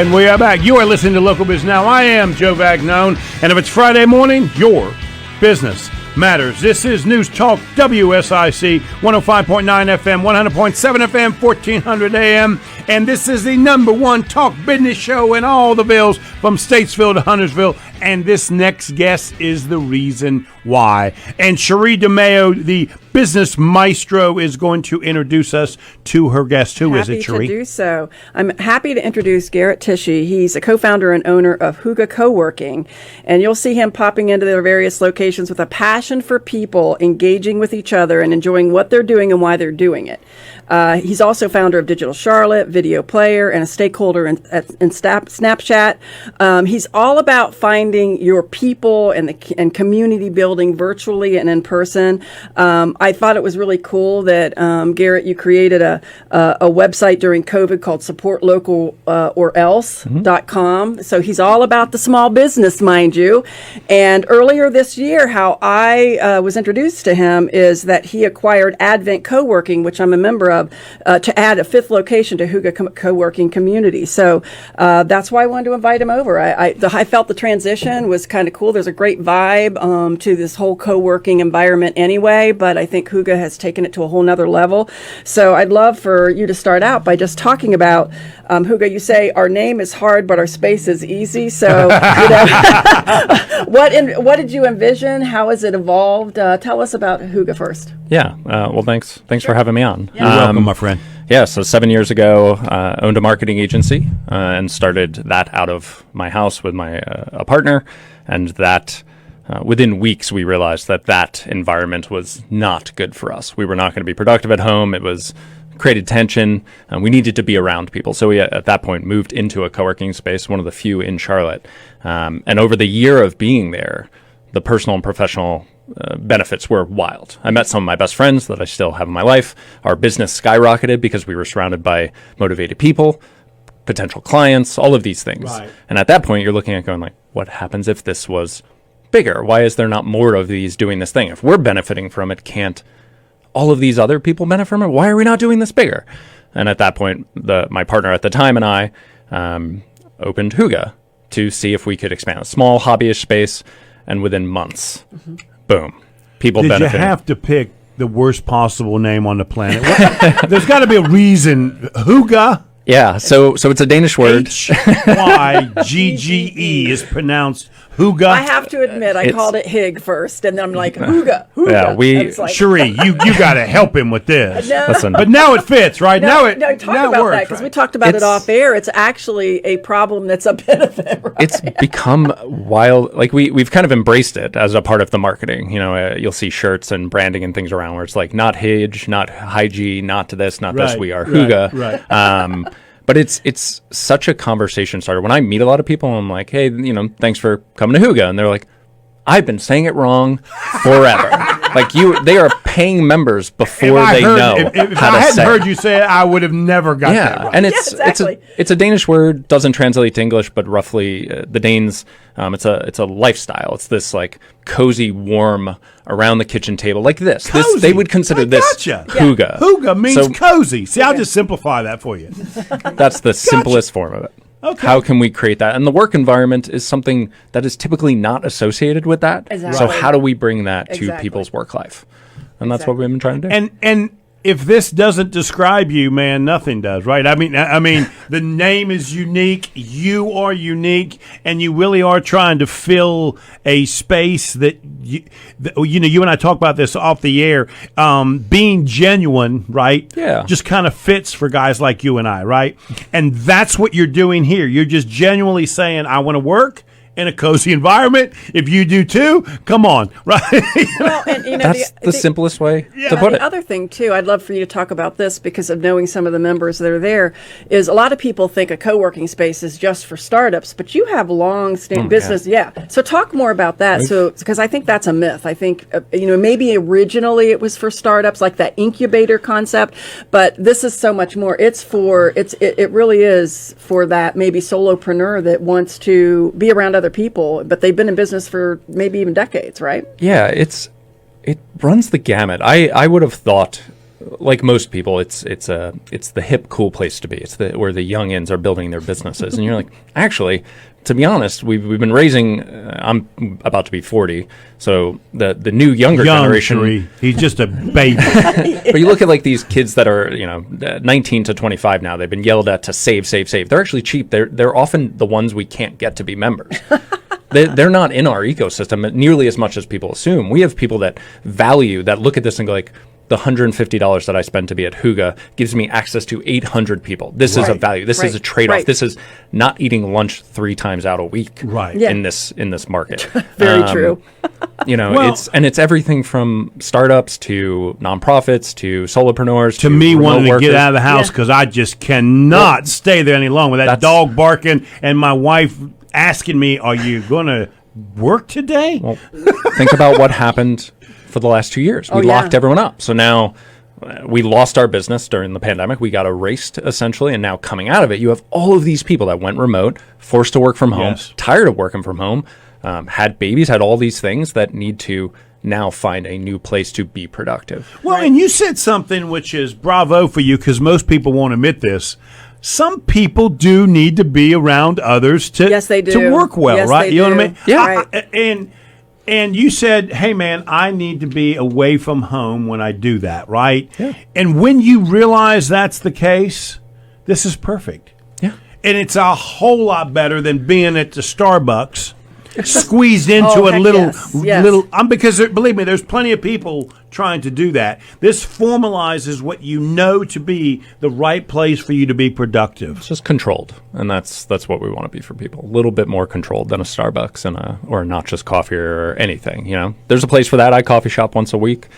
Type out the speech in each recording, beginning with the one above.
And we are back. You are listening to Local Biz Now. I am Joe Vagnone. And if it's Friday morning, your business matters. This is News Talk WSIC 105.9 FM, 100.7 FM, 1400 AM. And this is the number one talk business show in all the villes from Statesville to Huntersville. And this next guest is the reason why. And Cherie DeMayo, the business maestro, is going to introduce us to her guest. Who is it, Cherie? Happy to do so. I'm happy to introduce Garrett Tichy. He's a co-founder and owner of Huga Coworking. And you'll see him popping into their various locations with a passion for people engaging with each other and enjoying what they're doing and why they're doing it. He's also founder of Digital Charlotte, Video Player, and a stakeholder in Snapchat. He's all about finding your people and community building virtually and in person. I thought it was really cool that Garrett, you created a website during COVID called supportlocal.com. So he's all about the small business, mind you. And earlier this year, how I was introduced to him is that he acquired Advent Coworking, which I'm a member of, to add a fifth location to Huga Coworking community. So that's why I wanted to invite him over. I felt the transition was kind of cool. There's a great vibe to this whole co-working environment anyway, but I think Huga has taken it to a whole nother level. So I'd love for you to start out by just talking about Huga. You say our name is hard, but our space is easy. So what did you envision? How has it evolved? Tell us about Huga first. Yeah. Well, thanks for having me on. You're welcome, my friend. Yeah, so 7 years ago, owned a marketing agency and started that out of my house with a partner. And that within weeks, we realized that environment was not good for us. We were not going to be productive at home. It was created tension. And we needed to be around people. So we, at that point, moved into a co-working space, one of the few in Charlotte. And over the year of being there, the personal and professional benefits were wild. I met some of my best friends that I still have in my life. Our business skyrocketed because we were surrounded by motivated people, potential clients, all of these things. Right. And at that point, you're looking at going like, what happens if this was bigger? Why is there not more of these doing this thing? If we're benefiting from it, can't all of these other people benefit from it? Why are we not doing this bigger? And at that point, my partner at the time and I opened Huga to see if we could expand a small hobbyish space. And within months, boom, people benefiting. Did you have to pick the worst possible name on the planet? There's got to be a reason. Huga? Yeah, so it's a Danish word. Hygge is pronounced Huga. I have to admit, I called it Hygge first, and then I'm like, Huga. Yeah, Cherie, you got to help him with this. No. Listen. But now it fits, right? Talk Now about that, works, because right? we talked about it off air. It's actually a problem that's a benefit, right? It's become wild. Like we've kind of embraced it as a part of the marketing. You know, you'll see shirts and branding and things around where it's like not Hygge, not Hygge, not to this, not this. We are Huga. Right. But it's such a conversation starter. When I meet a lot of people, I'm like, hey, thanks for coming to Huga. And they're like, I've been saying it wrong forever. Like they are paying members before they know if how to say it. If I hadn't heard you say it, I would have never got that right. And exactly. it's a Danish word, doesn't translate to English, but roughly the Danes, it's a lifestyle. It's this like cozy, warm around the kitchen table like this. Cozy. They would consider this Huga. Yeah. Huga means cozy. See, I'll just simplify that for you. That's the simplest form of it. Okay. How can we create that? And the work environment is something that is typically not associated with that. Exactly. So how do we bring that to people's work life? And that's what we've been trying to do. And if this doesn't describe you, man, nothing does, right? I mean, the name is unique. You are unique, and you really are trying to fill a space that you and I talk about this off the air. Being genuine, right? Yeah. Just kind of fits for guys like you and I, right? And that's what you're doing here. You're just genuinely saying, I want to work in a cozy environment. If you do too, come on, right? Well, and that's the simplest way to put it. The other thing too, I'd love for you to talk about this because of knowing some of the members that are there, is a lot of people think a co-working space is just for startups, but you have long-standing business. Yeah. So talk more about that. So, because I think that's a myth. I think, maybe originally it was for startups, like that incubator concept, but this is so much more. It really is for that maybe solopreneur that wants to be around other people, but they've been in business for maybe even decades, right? Yeah, it runs the gamut. I would have thought like most people, it's the hip, cool place to be. It's where the youngins are building their businesses, and you're like, actually, to be honest, we've been raising. I'm about to be 40, so the new younger generation. Sheree. He's just a baby. But you look at like these kids that are 19 to 25 now. They've been yelled at to save. They're actually cheap. They're often the ones we can't get to be members. They're not in our ecosystem nearly as much as people assume. We have people that look at this and go like, the $150 that I spend to be at Huga gives me access to 800 people. This is a value. This is a trade-off. This is not eating lunch 3 times out a week in this market. Very true. It's everything from startups to nonprofits to solopreneurs to me wanting to get out of the house Yeah. because I just cannot stay there any longer with that dog barking and my wife asking me, "Are you going to work today?" Well, think about what happened for the last 2 years. We locked everyone up. So now we lost our business during the pandemic. We got erased essentially. And now coming out of it, you have all of these people that went remote, forced to work from home, tired of working from home, had babies, had all these things that need to now find a new place to be productive. Well, and you said something which is bravo for you because most people won't admit this. Some people do need to be around others to work well, yes, right? You know what I mean? Yeah. And you said, "Hey, man, I need to be away from home when I do that," right? Yeah. And when you realize that's the case, this is perfect. Yeah. And it's a whole lot better than being at the Starbucks, squeezed into a little, because believe me, there's plenty of people trying to do that. This formalizes what you know to be the right place for you to be productive. It's just controlled, and that's what we want to be for people. A little bit more controlled than a Starbucks or not just coffee or anything. There's a place for that. I coffee shop once a week,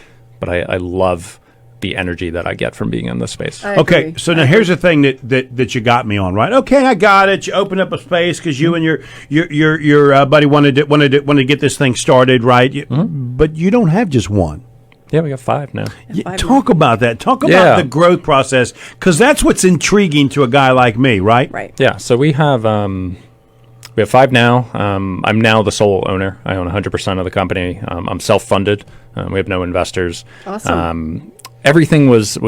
but I love the energy that I get from being in this space. Okay, so now here's the thing that you got me on, right? Okay, I got it. You opened up a space because you and your buddy wanted to get this thing started, right? But you don't have just one. Yeah, we got 5 now. Talk about that. Talk about the growth process, because that's what's intriguing to a guy like me, right? Right. Yeah. So we have 5 now. I'm now the sole owner. I own 100% of the company. I'm self-funded. We have no investors. Awesome. Everything was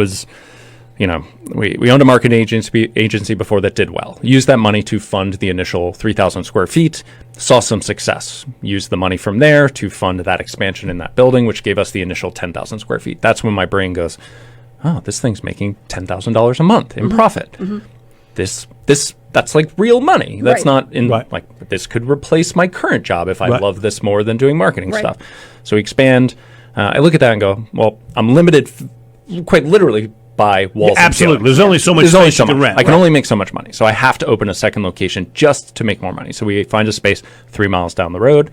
we owned a marketing agency before that did well. Used that money to fund the initial 3,000 square feet, saw some success. Used the money from there to fund that expansion in that building, which gave us the initial 10,000 square feet. That's when my brain goes, oh, this thing's making $10,000 a month in profit. That's like real money. That's not like this could replace my current job if I love this more than doing marketing stuff. So we expand. I look at that and go, well, I'm limited quite literally by walls. Yeah, absolutely. And There's only so much space you can rent. I can only make so much money. So I have to open a second location just to make more money. So we find a space 3 miles down the road.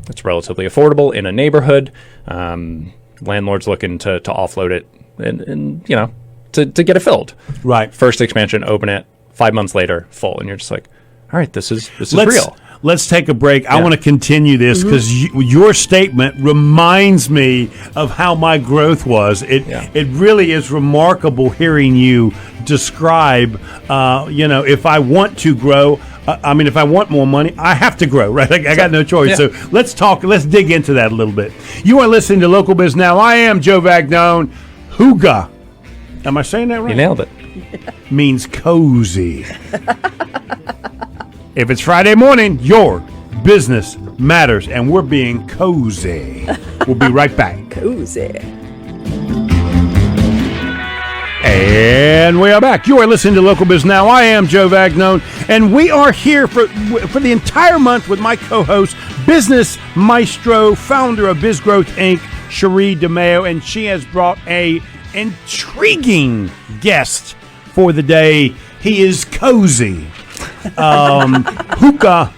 It's relatively affordable in a neighborhood. Landlord's looking to offload it and to get it filled. Right. First expansion, open it. 5 months later, full. And you're just like, all right, this is real. Let's take a break. I want to continue this because your statement reminds me of how my growth was. It really is remarkable hearing you describe, if I want to grow, if I want more money, I have to grow, right? I got no choice. So let's dig into that a little bit. You are listening to Local Biz Now. I am Joe Vagnone. Huga. Am I saying that right? You nailed it. Means cozy. If it's Friday morning, your business matters, and we're being cozy. We'll be right back. Cozy. And we are back. You are listening to Local Biz Now. I am Joe Vagnone, and we are here for the entire month with my co-host, business maestro, founder of Biz Growth Inc., Sheree DeMeo, and she has brought a intriguing guest for the day. He is cozy. Hugge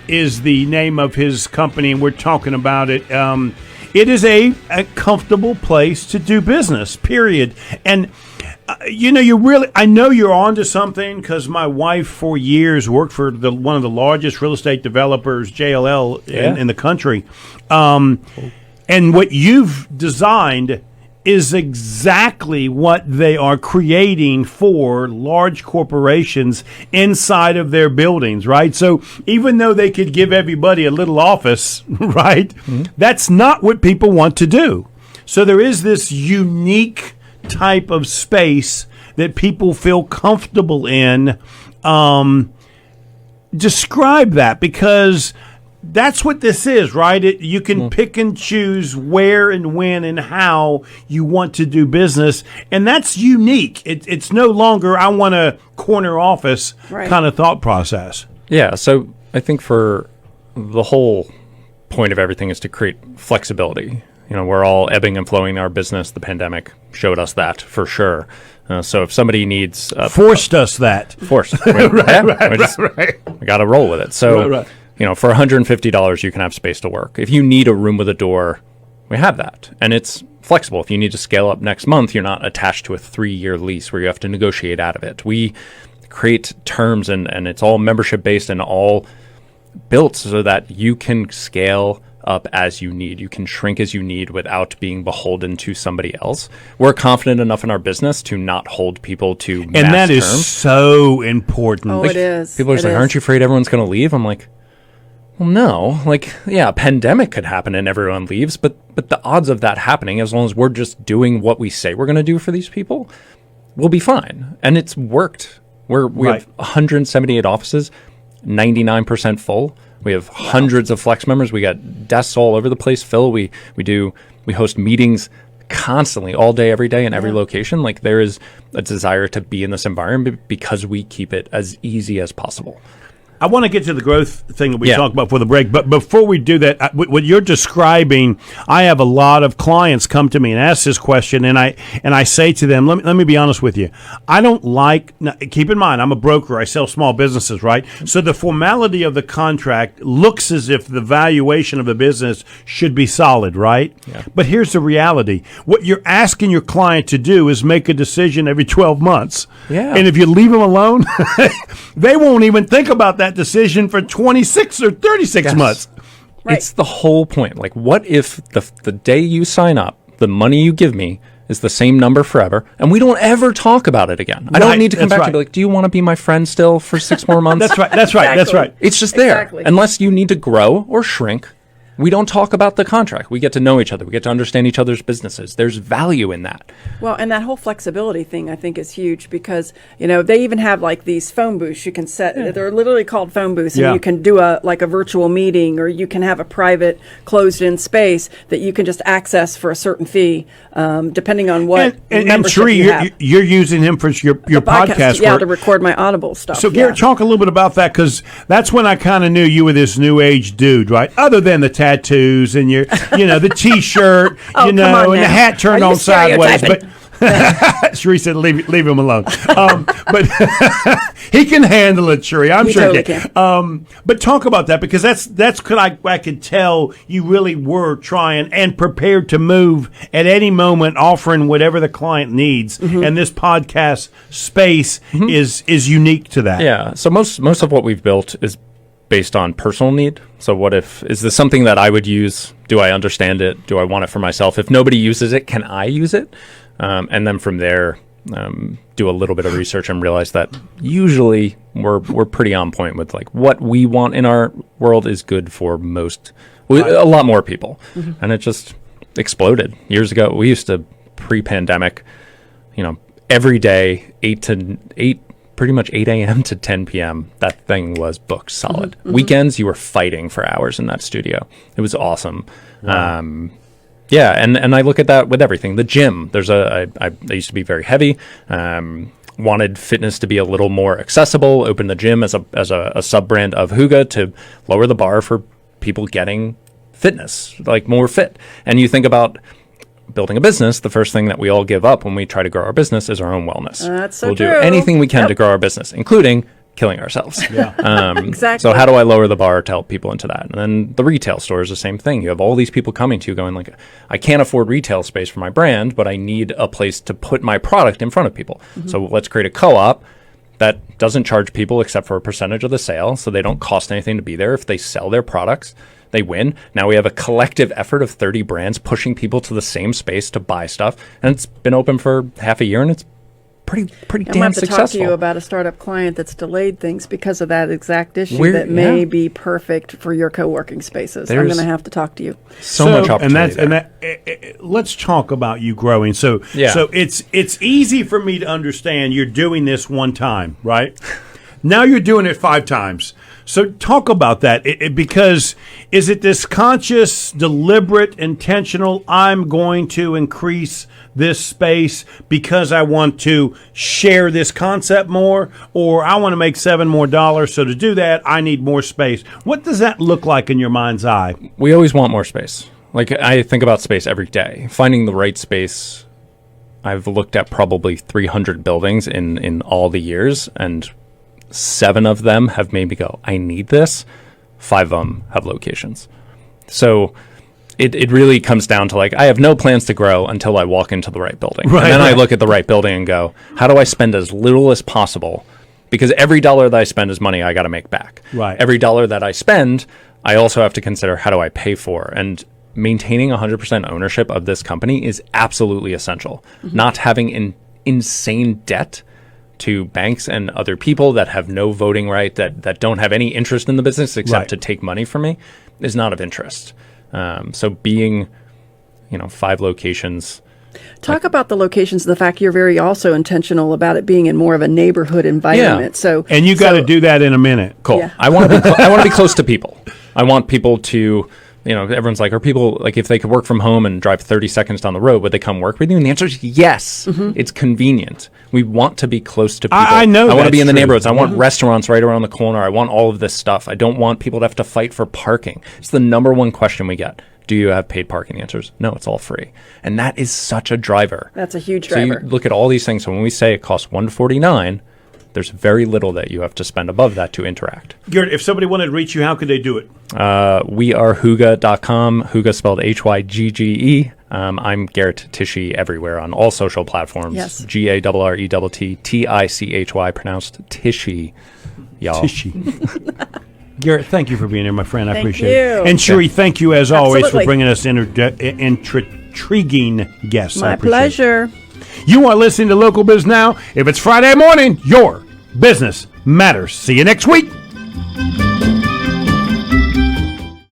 is the name of his company, and we're talking about it. It is a comfortable place to do business, period. And I know you're onto something, because my wife for years worked for one of the largest real estate developers, JLL, in the country. And what you've designed is exactly what they are creating for large corporations inside of their buildings, right? So even though they could give everybody a little office, right, that's not what people want to do. So there is this unique type of space that people feel comfortable in. Describe that, because that's what this is, right? You can pick and choose where and when and how you want to do business, and that's unique. It's no longer I want a corner office kind of thought process. Yeah, so I think for the whole point of everything is to create flexibility. We're all ebbing and flowing in our business. The pandemic showed us that for sure. So if somebody needs... forced us that. Forced. We got to roll with it. So, for $150, you can have space to work. If you need a room with a door, we have that. And it's flexible. If you need to scale up next month, you're not attached to a 3-year lease where you have to negotiate out of it. We create terms, and it's all membership-based and all built so that you can scale up as you need. You can shrink as you need without being beholden to somebody else. We're confident enough in our business to not hold people to mass And that is terms. so important. Oh, it is. People are like, aren't you afraid everyone's going to leave? I'm like, well, no. A pandemic could happen and everyone leaves, but the odds of that happening, as long as we're just doing what we say we're going to do for these people, we'll be fine. And it's worked. We have 178 offices, 99% full. We have hundreds of flex members. We got desks all over the place. Phil, we host meetings constantly, all day, every day, in every location. There is a desire to be in this environment because we keep it as easy as possible. I want to get to the growth thing that we talked about for the break, but before we do that, what you're describing, I have a lot of clients come to me and ask this question, and I say to them, let me be honest with you, I don't like. Keep in mind, I'm a broker. I sell small businesses, right? So the formality of the contract looks as if the valuation of the business should be solid, right? Yeah. But here's the reality: what you're asking your client to do is make a decision every 12 months. Yeah. And if you leave them alone, they won't even think about that decision for 26 or 36 months. Right. It's the whole point. What if the day you sign up, the money you give me is the same number forever, and we don't ever talk about it again? I don't need to come back to be like, do you want to be my friend still for 6 more months? That's right. That's right. It's just there. Unless you need to grow or shrink, we don't talk about the contract. We get to know each other. We get to understand each other's businesses. There's value in that. Well, and that whole flexibility thing I think is huge because, they even have these phone booths you can set. They're literally called phone booths, and you can do a virtual meeting, or you can have a private closed-in space that you can just access for a certain fee, depending on what membership Sheree, you have. you're using him for your podcast yeah, work. to record my Audible stuff. So, Garrett, talk a little bit about that, because that's when I kind of knew you were this new age dude, right? Other than the tattoos and your, the T-shirt, and the hat turned on sideways. But Sheree said, "Leave him alone." But he can handle it, Sheree. I'm sure he can. But talk about that, because that's I could tell you really were trying and prepared to move at any moment, offering whatever the client needs. Mm-hmm. And this podcast space is unique to that. Yeah. So most of what we've built is based on personal need. So is this something that I would use? Do I understand it? Do I want it for myself? If nobody uses it, can I use it? And then from there, do a little bit of research and realize that usually we're pretty on point with what we want in our world is good for a lot more people. Mm-hmm. And it just exploded. Years ago, we used to, pre-pandemic, every day, 8 pretty much 8 a.m. to 10 p.m. That thing was booked solid. Mm-hmm. Weekends, you were fighting for hours in that studio. It was awesome. Wow. And I look at that with everything. The gym, I used to be very heavy. Wanted fitness to be a little more accessible. Opened the gym as a sub brand of Huga to lower the bar for people getting fitness, more fit. And you think about building a business, the first thing that we all give up when we try to grow our business is our own wellness. That's so we'll true. do anything we can to grow our business, including killing ourselves. Yeah. Exactly. So how do I lower the bar to help people into that? And then the retail store is the same thing. You have all these people coming to you going I can't afford retail space for my brand, but I need a place to put my product in front of people. Mm-hmm. So let's create a co-op that doesn't charge people except for a percentage of the sale, so they don't cost anything to be there. If they sell their products, they win. Now we have a collective effort of 30 brands pushing people to the same space to buy stuff, and it's been open for half a year, and it's pretty I'm damn going to have to successful. talk to you about a startup client that's delayed things because of that exact issue We're- that may yeah. be perfect for your co-working spaces. I'm There's- going to have to talk to you. so much opportunity. Let's talk about you growing. So it's easy for me to understand you're doing this one time, right? Now you're doing it 5 times. So talk about that, because is it this conscious, deliberate, intentional, I'm going to increase this space because I want to share this concept more, or I want to make $7 more, so to do that, I need more space. What does that look like in your mind's eye? We always want more space. Like, I think about space every day. Finding the right space, I've looked at probably 300 buildings in all the years, and 7 of them have made me go, I need this. 5 of them have locations. So it really comes down to, like, I have no plans to grow until I walk into the right building. Right, and then right. I look at the right building and go, how do I spend as little as possible? Because every dollar that I spend is money I got to make back. Right. Every dollar that I spend, I also have to consider, how do I pay for? And maintaining 100% ownership of this company is absolutely essential. Not having an insane debt to banks and other people that have no voting right, that don't have any interest in the business except to take money from me, is not of interest. So being, 5 locations. Talk about the locations, the fact you're very also intentional about it being in more of a neighborhood environment. So, And you got to do that in a minute. Cool. Yeah. I want to be I want to be close to people. I want people to, everyone's like, are people, like, if they could work from home and drive 30 seconds down the road, would they come work with you? And the answer is yes. It's convenient. We want to be close to people. I know I want to be that's in the true. neighborhoods. I want restaurants right around the corner. I want all of this stuff. I don't want people to have to fight for parking. It's the number one question we get. Do you have paid parking? Answers? No, it's all free. And that is such a driver. that's a huge So driver. you look at all these things. So when we say it costs $149, there's very little that you have to spend above that to interact. Garrett, if somebody wanted to reach you, how could they do it? We are Hugge.com. Hugge spelled Hygge. I'm Garrett Tichy everywhere on all social platforms. Yes. Garrett Tichy, pronounced Tichy. Y'all. Tichy. Garrett, thank you for being here, my friend. I Thank appreciate you. it. And Sheree, thank you as always for Absolutely. bringing us intriguing guests. I My appreciate it. pleasure. You are listening to Local Biz Now. If it's Friday morning, your business matters. See you next week.